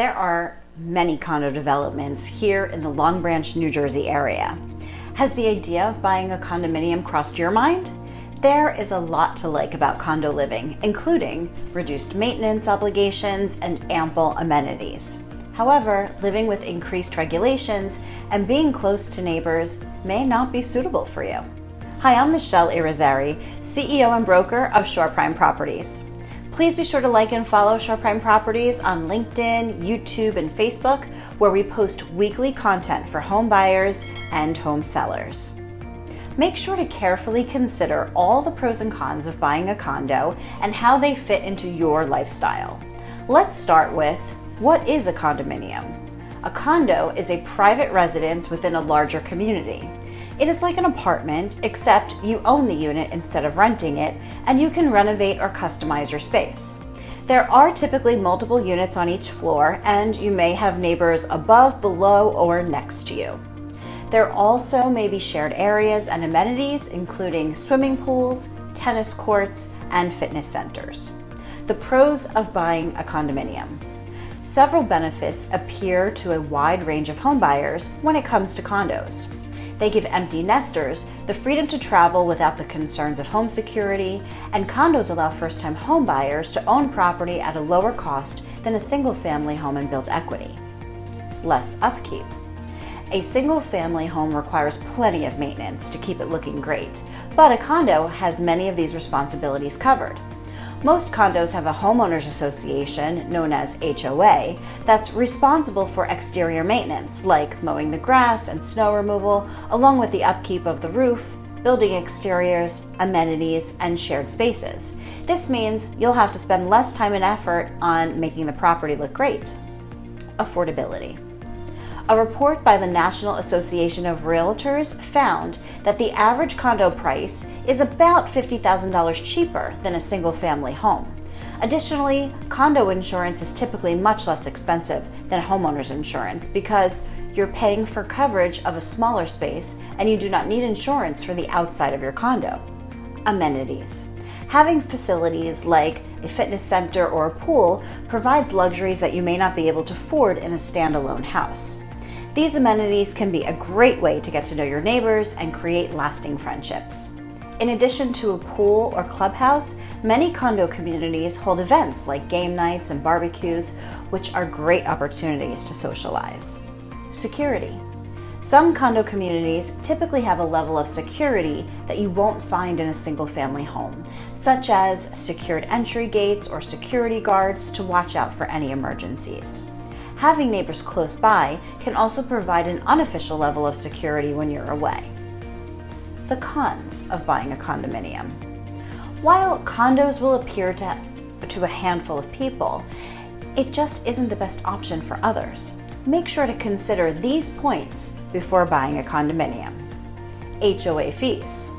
There are many condo developments here in the Long Branch, New Jersey area. Has the idea of buying a condominium crossed your mind? There is a lot to like about condo living, including reduced maintenance obligations and ample amenities. However, living with increased regulations and being close to neighbors may not be suitable for you. Hi, I'm Michele Irizarry, CEO and broker of Shore Prime Properties. Please be sure to like and follow Shore Prime Properties on LinkedIn, YouTube, and Facebook, where we post weekly content for home buyers and home sellers. Make sure to carefully consider all the pros and cons of buying a condo and how they fit into your lifestyle. Let's start with, what is a condominium? A condo is a private residence within a larger community. It is like an apartment, except you own the unit instead of renting it, and you can renovate or customize your space. There are typically multiple units on each floor, and you may have neighbors above, below, or next to you. There also may be shared areas and amenities, including swimming pools, tennis courts, and fitness centers. The pros of buying a condominium. Several benefits appear to a wide range of homebuyers when it comes to condos. They give empty nesters the freedom to travel without the concerns of home security, and condos allow first-time homebuyers to own property at a lower cost than a single-family home and build equity. Less upkeep. A single-family home requires plenty of maintenance to keep it looking great, but a condo has many of these responsibilities covered. Most condos have a homeowners association, known as HOA, that's responsible for exterior maintenance, like mowing the grass and snow removal, along with the upkeep of the roof, building exteriors, amenities, and shared spaces. This means you'll have to spend less time and effort on making the property look great. Affordability. A report by the National Association of Realtors found that the average condo price is about $50,000 cheaper than a single-family home. Additionally, condo insurance is typically much less expensive than homeowner's insurance because you're paying for coverage of a smaller space and you do not need insurance for the outside of your condo. Amenities. Having facilities like a fitness center or a pool provides luxuries that you may not be able to afford in a standalone house. These amenities can be a great way to get to know your neighbors and create lasting friendships. In addition to a pool or clubhouse, many condo communities hold events like game nights and barbecues, which are great opportunities to socialize. Security. Some condo communities typically have a level of security that you won't find in a single-family home, such as secured entry gates or security guards to watch out for any emergencies. Having neighbors close by can also provide an unofficial level of security when you're away. The cons of buying a condominium. While condos will appeal to a handful of people, it just isn't the best option for others. Make sure to consider these points before buying a condominium. HOA fees.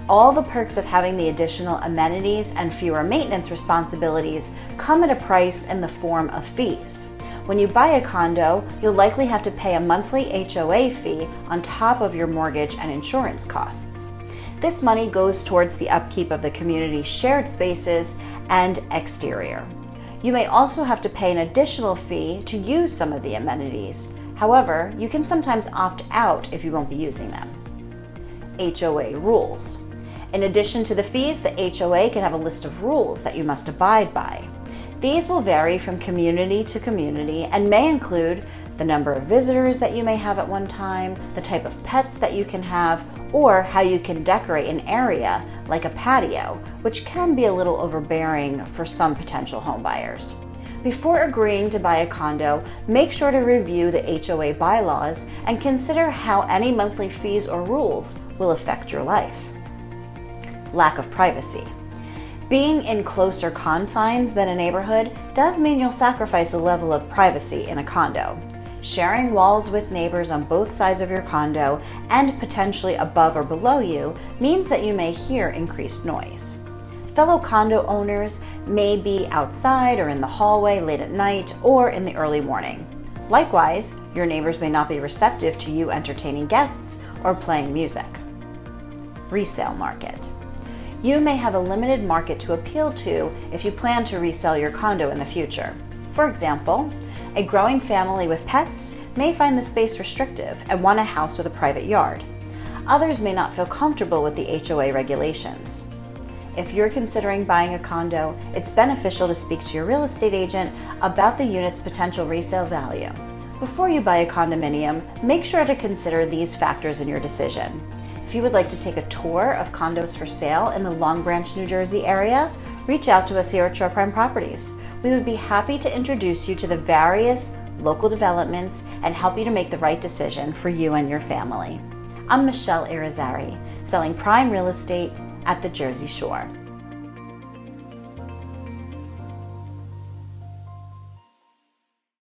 All the perks of having the additional amenities and fewer maintenance responsibilities come at a price in the form of fees. When you buy a condo, you'll likely have to pay a monthly HOA fee on top of your mortgage and insurance costs. This money goes towards the upkeep of the community's shared spaces and exterior. You may also have to pay an additional fee to use some of the amenities. However, you can sometimes opt out if you won't be using them. HOA rules. In addition to the fees, the HOA can have a list of rules that you must abide by. These will vary from community to community and may include the number of visitors that you may have at one time, the type of pets that you can have, or how you can decorate an area like a patio, which can be a little overbearing for some potential homebuyers. Before agreeing to buy a condo, make sure to review the HOA bylaws and consider how any monthly fees or rules will affect your life. Lack of privacy. Being in closer confines than a neighborhood does mean you'll sacrifice a level of privacy in a condo. Sharing walls with neighbors on both sides of your condo and potentially above or below you means that you may hear increased noise. Fellow condo owners may be outside or in the hallway late at night or in the early morning. Likewise, your neighbors may not be receptive to you entertaining guests or playing music. Resale market. You may have a limited market to appeal to if you plan to resell your condo in the future. For example, A growing family with pets may find the space restrictive and want a house with a private yard. Others may not feel comfortable with the HOA regulations. If you're considering buying a condo, it's beneficial to speak to your real estate agent about the unit's potential resale value. Before you buy a condominium, make sure to consider these factors in your decision. If you would like to take a tour of condos for sale in the Long Branch, New Jersey area, reach out to us here at Shore Prime Properties. We would be happy to introduce you to the various local developments and help you to make the right decision for you and your family. I'm Michele Irizarry, selling prime real estate at the Jersey Shore.